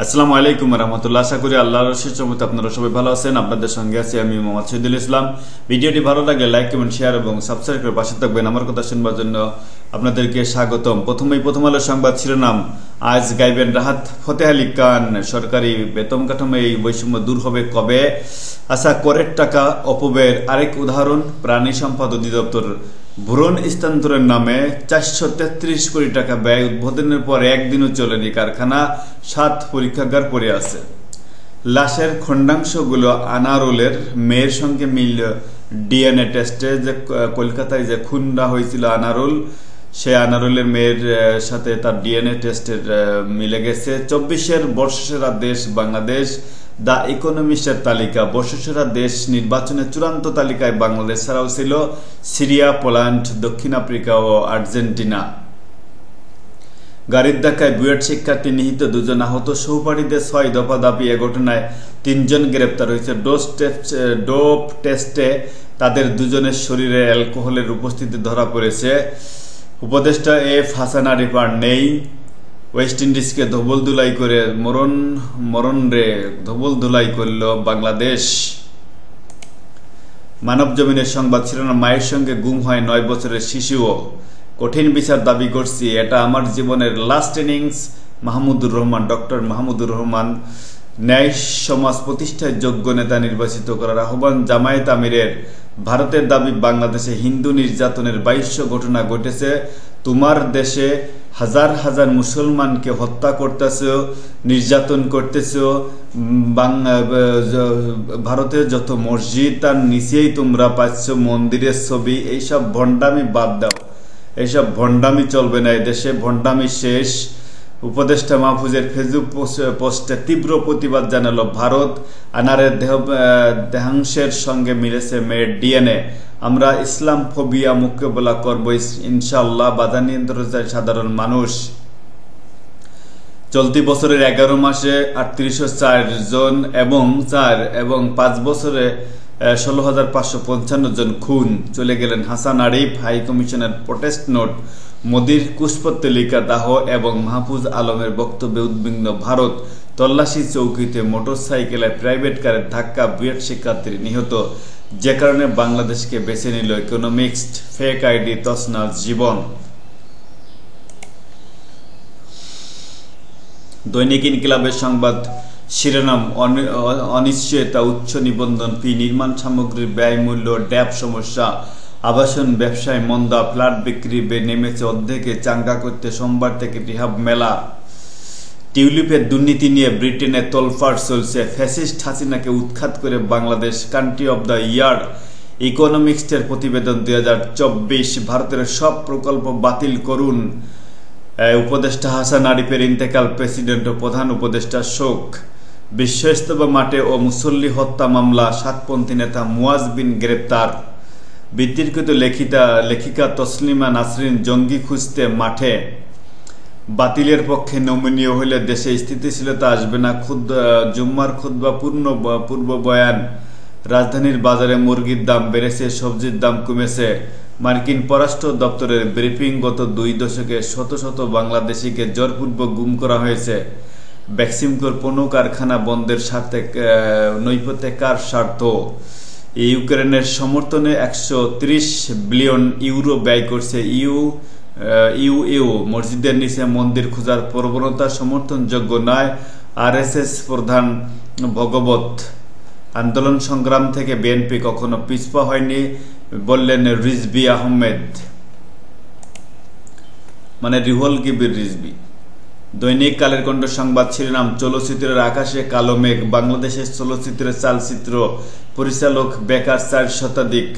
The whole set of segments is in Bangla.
আসসালামু আলাইকুম রহমতুল্লাহ। আশা করি আল্লাহর অশেষ রহমতে আপনারা সবাই ভালো আছেন। আপনাদের সঙ্গে আছি আমি মোহাম্মদ শহীদুল ইসলাম। ভিডিওটি ভালো লাগলে লাইক কমেন্ট শেয়ার এবং সাবস্ক্রাইব করে পাশে থাকবেন। আমার কথা শুনবার জন্য আপনাদেরকে স্বাগতম। প্রথম আলো সংবাদ শিরোনাম, আজ গাইবেন রাহাত ফতেহ আলী খান, সরকারি বেতন কাঠামো এই বৈষম্য দূর হবে কবে? আশা করের টাকা অপব্যয়ের আরেক উদাহরণ, প্রাণী সম্পদ অধিদপ্তর ভ্রূণ স্থানান্তরের নামে 433 কোটি টাকা ব্যয়, উদ্বোধনের পর একদিনও চলেনি কারখানা, 7 পরীক্ষাগার পড়ে আছে। লাশের খণ্ডাংশগুলো আনারুলের মেয়ের সঙ্গে মিলল ডিএনএ টেস্টে। যে কলকাতায় যে খুনটা হয়েছিল আনারুল, সে আনারুলের মেয়ের সাথে তার ডিএনএ টেস্টের মিলে গেছে। 24-এর বর্ষসেরা দেশ বাংলাদেশ, দ্য ইকোনমিস্টের তালিকা। বর্ষসেরা দেশ নির্বাচনের চূড়ান্ত তালিকায় বাংলাদেশ ছাড়াও ছিল সিরিয়া, পোল্যান্ড, দক্ষিণ আফ্রিকা ও আর্জেন্টিনা। গাড়ির ধাক্কায় বুয়েট শিক্ষার্থী নিহত, 2 আহত, সহপাঠীদের 6 দফা দাবি। এ ঘটনায় 3 জন গ্রেপ্তার হয়েছে। ডোপ টেস্টে তাদের 2 জনের শরীরে অ্যালকোহলের উপস্থিতি ধরা পড়েছে। উপদেষ্টা এফ হাসান আরিফার নেই। ওয়েস্ট ইন্ডিজকে ধবল ধুলাই করে ধবল ধুলাই করল বাংলাদেশ। মানব জমিনের সংবাদ শিরোনাম, মায়ের সঙ্গে গুম হয় 9 বছরের শিশুও, কঠিন বিচার দাবি করছি, এটা আমার জীবনের last innings. Mahmudur Rahman, doctor Mahmudur Rahman. ন্যায় সমাজ প্রতিষ্ঠায় যোগ্য নেতা নির্বাচিত করার আহ্বান জামায়াত আমিরের। ভারতের দাবি, বাংলাদেশে হিন্দু নির্যাতনের 2200 ঘটনা ঘটেছে। তোমার দেশে হাজার হাজার মুসলমানকে হত্যা করতেছ, নির্যাতন করতেছ। ভারতের যত মসজিদ তার নিচেই তোমরা পাচ্ছ মন্দিরের ছবি। এইসব ভণ্ডামি বাদ দাও, এইসব ভণ্ডামি চলবে না, এদেশে ভণ্ডামি শেষ। উপদেষ্টা মাহফুজের ফেসবুক পোস্টে তীব্র প্রতিবাদ জানালো ভারত। আনারের দেহাংশের সঙ্গে মিলেছে মেয়ের ডিএনএ। আমরা ইসলাম ফোবিয়া মোকাবেলা করব ইনশাআল্লাহ, বাধা নিয়ন্ত্রণ চায় সাধারণ মানুষ। চলতি বছরের 11 মাসে 3804 জন এবং 5 বছরে 16,555 জন খুন। চলে গেলেন হাসান আরিফ। হাই কমিশনের প্রোটেস্ট নোট, মোদির কুশপুত্তলিকা দাহ এবং মাহফুজ আলমের বক্তব্যে উদ্বিগ্ন ভারত। তল্লাশি চৌকিতে মোটরসাইকেলে প্রাইভেট কারের ধাক্কা, বুয়েট শিক্ষার্থী নিহত। যে কারণে বাংলাদেশকে বেছে নিল ইকোনমিক্সড। ফেক আইডি তছনছ জীবন। দৈনিক ইনকিলাবের সংবাদ শিরোনাম, অনিশ্চয়তা, উচ্চ নিবন্ধন ফি, নির্মাণ সামগ্রীর ব্যয় মূল্য, ড্যাব সমস্যা, আবাসন ব্যবসায় মন্দা, ফ্ল্যাট বিক্রি নেমেছে অর্ধেকে, চাঙ্গা করতে সোমবার থেকে রিহাব মেলা। টিউলিপের দুর্নীতি নিয়ে ব্রিটেনে তোলফাড় চলছে। ফ্যাসিস্ট হাসিনাকে উৎখাত করে Bangladesh country of the year. ইকোনমিক্সের প্রতিবেদন 2024। ভারতের সব প্রকল্প বাতিল করুন। উপদেষ্টা হাসান আরিফের ইন্তেকাল, প্রেসিডেন্ট ও প্রধান উপদেষ্টা শোক। বিশ্ব ইজতেমা মাঠে ও মুসল্লি হত্যা মামলা, 7পন্থী নেতা মুয়াজ বিন গ্রেপ্তার। বিতর্কিত লেখিকা তসলিমা নাসরিন জঙ্গি খুঁজতে মাঠে। বাতিলের পক্ষে নমনীয় হলে দেশে স্থিতিশীলতা আসবে না, জুম্মার খুতবা পূর্ব বয়ান। রাজধানীর বাজারে মুরগির দাম বেড়েছে, সবজির দাম কমেছে। মার্কিন পররাষ্ট্র দপ্তরের ব্রিফিং, গত 2 দশকে শত শত বাংলাদেশিকে জোরপূর্বক গুম করা হয়েছে। বেক্সিমকোর পণ্য কারখানা বন্ধের স্বার্থে নৈপথ্যে কার স্বার্থ? ইউক্রেনের সমর্থনে 130 বিলিয়ন ইউরো ব্যয় করছে ইউ। মসজিদের নিচে মন্দির খোঁজার প্রবণতা সমর্থনযোগ্য নয়, আরএসএস প্রধান ভগবত। আন্দোলন সংগ্রাম থেকে বিএনপি কখনো পিছপা হয়নি, বললেন রিজভী আহমেদ, মানে রিহল গিবির রিজভী। দৈনিক কালের কণ্ঠ সংবাদ শিরোনাম, চলচ্চিত্রের আকাশে কালো মেঘ, বাংলাদেশের চলচ্চিত্রের চালচিত্র পরিচালক বেকার 4 শতাধিক।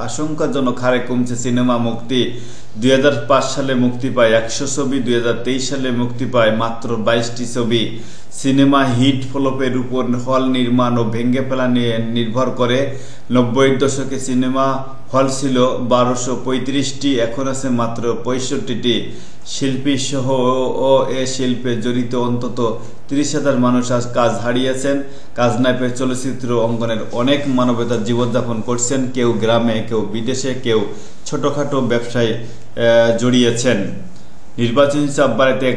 আশঙ্কাজনক হারে কমছে সিনেমা মুক্তি। 2005 সালে মুক্তি পায় 100 ছবি, 2023 সালে মুক্তি পায় মাত্র 22টি ছবি। সিনেমা হিট ফ্লপের উপর হল নির্মাণ ও ভেঙে ফেলা নিয়ে নির্ভর করে। 90-এর দশকে সিনেমা হল ছিল 1235টি, এখন আছে মাত্র 65টি। শিল্পী সহ ও এ শিল্পে জড়িত অন্তত 30,000 মানুষ আজ কাজ হারিয়েছেন। কাজ না পেয়ে চলচ্চিত্র অঙ্গনের অনেক মানবতা জীবনযাপন করছেন, কেউ গ্রামে, কেউ বিদেশে, কেউ ছোটখাটো ব্যবসায় জড়িয়েছেন। নির্বাচনী চাপ বাড়াতে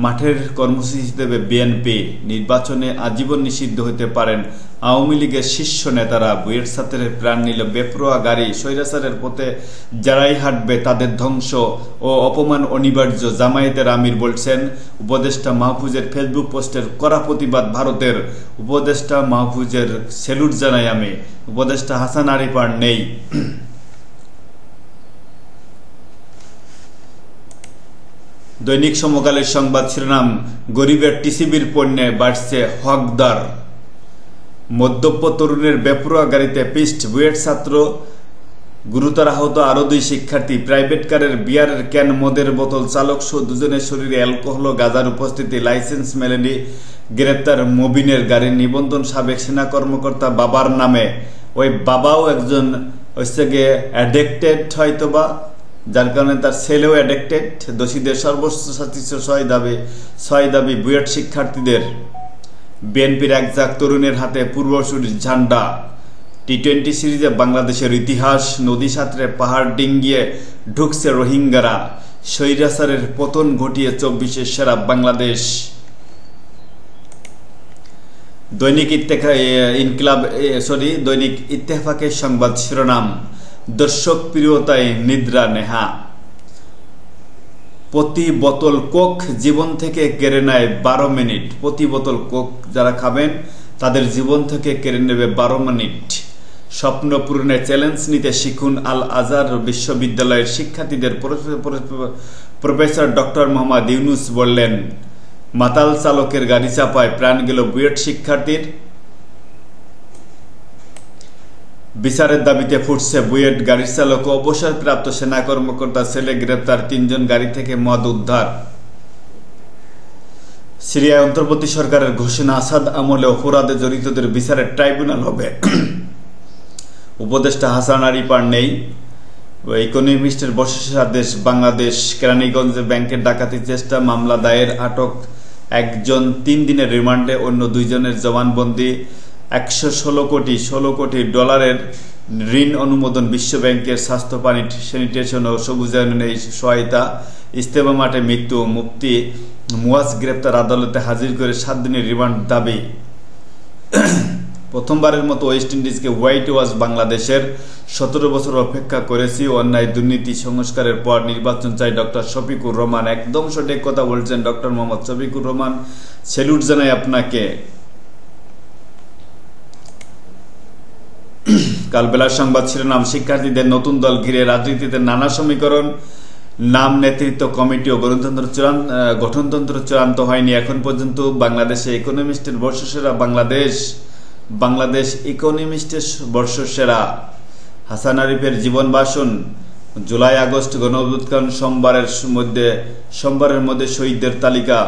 মাঠের কর্মসূচি হিসেবে বিএনপি নির্বাচনে আজীবন নিষিদ্ধ হতে পারেন আওয়ামী লীগের শীর্ষ নেতারা। বুয়েট ছাত্রের প্রাণ নিল বেপরোয়া গাড়ি, স্বৈরাচারের পথে যারাই হাঁটবে তাদের ধ্বংস ও অপমান অনিবার্য, জামায়াতের আমির বলছেন। উপদেষ্টা মাহফুজের ফেসবুক পোস্টের কড়া প্রতিবাদ ভারতের। উপদেষ্টা মাহফুজের স্যালুট জানাই আমি। উপদেষ্টা হাসান আরিফ আর নেই। দৈনিক সমকালের সংবাদ শিরোনাম, গরিবের টিসিবির পণ্যে বাড়ছে হকদার। মদ্যপ তরুণের বেপরোয়া গাড়িতে পিষ্ট, বুয়েট ছাত্র গুরুতর আহত আরও 2 শিক্ষার্থী। প্রাইভেট কারের বিয়ারের ক্যান, মদের বোতল, চালক সহ 2 জনের শরীরে অ্যালকোহল ও গাঁজার উপস্থিতি। লাইসেন্স মেলেনি, গ্রেপ্তার মবিনের গাড়ির নিবন্ধন সাবেক সেনা কর্মকর্তা বাবার নামে। ওই বাবাও একজন হচ্ছে গিয়ে অ্যাডিক্টেড হয়তোবা, যার কারণে তার ছেলেও অ্যাডিক্টেড। দোষীদের সর্বোচ্চ শাস্তি 6 দাবি বুয়েট শিক্ষার্থীদের। বিএনপির একজাক তরুণের হাতে পূর্বসূরির ঝান্ডা। টি-20 সিরিজে বাংলাদেশের ইতিহাস, নদী সাঁতরে পাহাড় ডিঙ্গিয়ে ঢুকছে রোহিঙ্গারা। স্বৈরাচারের পতন ঘটিয়ে 24-এর সেরা বাংলাদেশ। দৈনিক ইত্তেফাকের সংবাদ শিরোনাম, দর্শক প্রিয়তায় নিদ্রা নেহা। প্রতি বোতল কোক জীবন থেকে কেড়ে নেয় 12 মিনিট। প্রতি বোতল কোক যারা খাবেন তাদের জীবন থেকে কেড়ে নেবে 12 মিনিট। স্বপ্ন পূরণের চ্যালেঞ্জ নিতে শিখুন। আল আজহার বিশ্ববিদ্যালয়ের শিক্ষার্থীদের প্রফেসর ডক্টর মোহাম্মদ ইউনুস বললেন। মাতাল চালকের গাড়ি চাপায় প্রাণ গেল বুয়েট শিক্ষার্থীর। বিচারের দাবিতে ফুটছে বুয়েট। গাড়ির চালক ও অবসরপ্রাপ্ত সেনা কর্মকর্তা ছেলে গ্রেপ্তার, 3 জন গাড়ি থেকে মদ উদ্ধার। সিরিয়ায় অন্তর্বর্তী সরকারের ঘোষণা, আসাদ আমলে অপরাধে জড়িতদের বিচারের ট্রাইব্যুনাল হবে। উপদেষ্টা হাসান আরিফ আর নেই। ইকোনমিস্টের বর্ষসেরা দেশ বাংলাদেশ। কেরানীগঞ্জে ব্যাংকের ডাকাতির চেষ্টা, মামলা দায়ের, আটক 1 জন, 3 দিনের রিমান্ডে, অন্য 2 জনের জবানবন্দি। 116 কোটি ডলারের ঋণ অনুমোদন বিশ্বব্যাংকের। স্বাস্থ্য, পানি, স্যানিটেশন ও সবুজায়নের সহায়তা। ইজতেমা মাঠে মৃত্যু, মুফতি মুয়াজ গ্রেপ্তার, আদালতে হাজির করে 7 দিনের রিমান্ড দাবি। প্রথমবারের মতো ওয়েস্ট ইন্ডিজকে হোয়াইট ওয়াশ বাংলাদেশের। 17 বছর অপেক্ষা করেছি, অন্যায় দুর্নীতি সংস্কারের পর নির্বাচন চাই ডক্টর শফিকুর রহমান। একদম সঠিক কথা বলছেন ডক্টর মোহাম্মদ শফিকুর রহমান, স্যালুট জানাই আপনাকে। কাল বেলার সংবাদ শিরোনাম, শিক্ষার্থীদের নতুন দল ঘিরে রাজনীতিতে নানা সমীকরণ। নাম, নেতৃত্ব, কমিটি ও গঠনতন্ত্র চূড়ান্ত হয়নি এখন পর্যন্ত। বাংলাদেশে ইকোনমিস্টের বর্ষসেরা বাংলাদেশ ইকোনমিস্টের বর্ষসেরা। হাসান আরিফের জীবন ভাষণ। জুলাই আগস্ট গণ অভ্যুত্থান, সোমবারের মধ্যে শহীদদের তালিকা।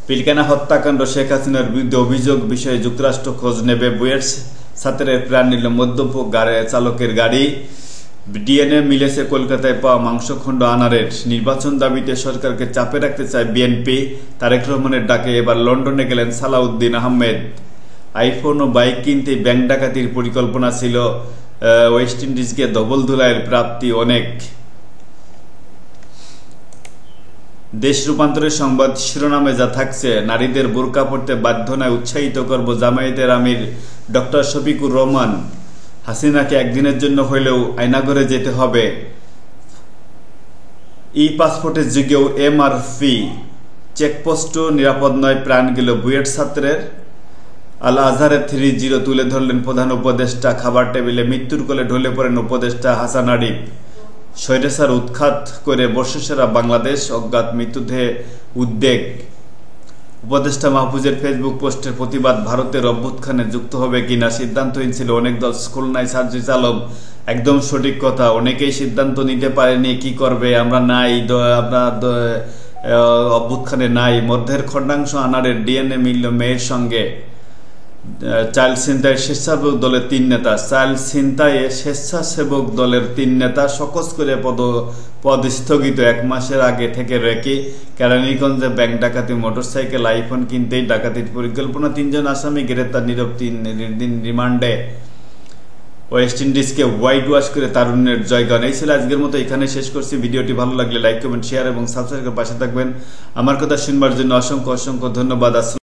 পিলখানা হত্যাকাণ্ড, শেখ হাসিনার বিরুদ্ধে অভিযোগ বিষয়ে যুক্তরাষ্ট্র খোঁজ নেবে। বুয়েট ছাত্রের প্রাণ নিল মদ্যপ চালকের গাড়ি। ডিএনএ মিলেছে কলকাতায় পাওয়া মাংসখণ্ড আনারের। নির্বাচন দাবিতে সরকারকে চাপে রাখতে চায় বিএনপি। তারেক রহমানের ডাকে এবার লন্ডনে গেলেন সালাউদ্দিন আহমেদ। আইফোন ও বাইক কিনতে ব্যাংক ডাকাতির পরিকল্পনা ছিল। ওয়েস্ট ইন্ডিজকে ধবল ধুলাইয়ের প্রাপ্তি অনেক। দেশ রূপান্তরের সংবাদ শিরোনামে যা থাকছে, নারীদের বোরকা পড়তে বাধ্য নয়, উৎসাহিত করব জামায়াতের আমির ডক্টর শফিকুর রহমান। হাসিনাকে একদিনের জন্য হইলেও আয়নাঘরে যেতে হবে। পাসপোর্টের যুগেও MRP চেকপোস্টও নিরাপদ নয়, প্রাণ গেল বুয়েট ছাত্রের। আল আজহারের 3-0 তুলে ধরলেন প্রধান উপদেষ্টা। খাবার টেবিলে মৃত্যুর কোলে ঢলে পড়েন উপদেষ্টা হাসান আরিফ। স্বৈরাচার উৎখাত করে বর্ষসেরা বাংলাদেশ, অজ্ঞাত মৃত্যুদেহে উদ্বেগ। উপদেষ্টা মাহফুজের ফেসবুক পোস্টের প্রতিবাদ, ভারতের অভ্যুত্থানে যুক্ত হবে কিনা সিদ্ধান্তহীন ছিল অনেক দল। খুলনায় সার্জিস আলম, একদম সঠিক কথা। অনেকেই সিদ্ধান্ত নিতে পারেনি কি করবে। আমরা নাই, আমরা অভ্যুত্থানে নাই। মধ্যের খণ্ডাংশ আনারের ডিএনএ মিলল মেয়ের সঙ্গে। চাইল্ড ছিনতাইয়ের স্বেচ্ছাসেবক দলের 3 নেতা। চাইল্ড ছিনতাইয়ে স্বেচ্ছাসেবক দলের 3 নেতা সকস করে পদ স্থগিত। 1 মাসের আগে থেকে রেখে কেরানীগঞ্জে ব্যাংক ডাকাতি, মোটরসাইকেল, আইফোন কিনতেই ডাকাতির পরিকল্পনা। 3 জন আসামি গ্রেপ্তার, নীরব 3 দিন রিমান্ডে। ওয়েস্ট ইন্ডিজকে হোয়াইট ওয়াশ করে তারুণ্যের জয়গান। এই ছিল আজকের মতো, এখানে শেষ করছি। ভিডিওটি ভালো লাগলে লাইক, কমেন্ট, শেয়ার এবং সাবস্ক্রাইব করে পাশে থাকবেন। আমার কথা শুনবার জন্য অসংখ্য অসংখ্য ধন্যবাদ।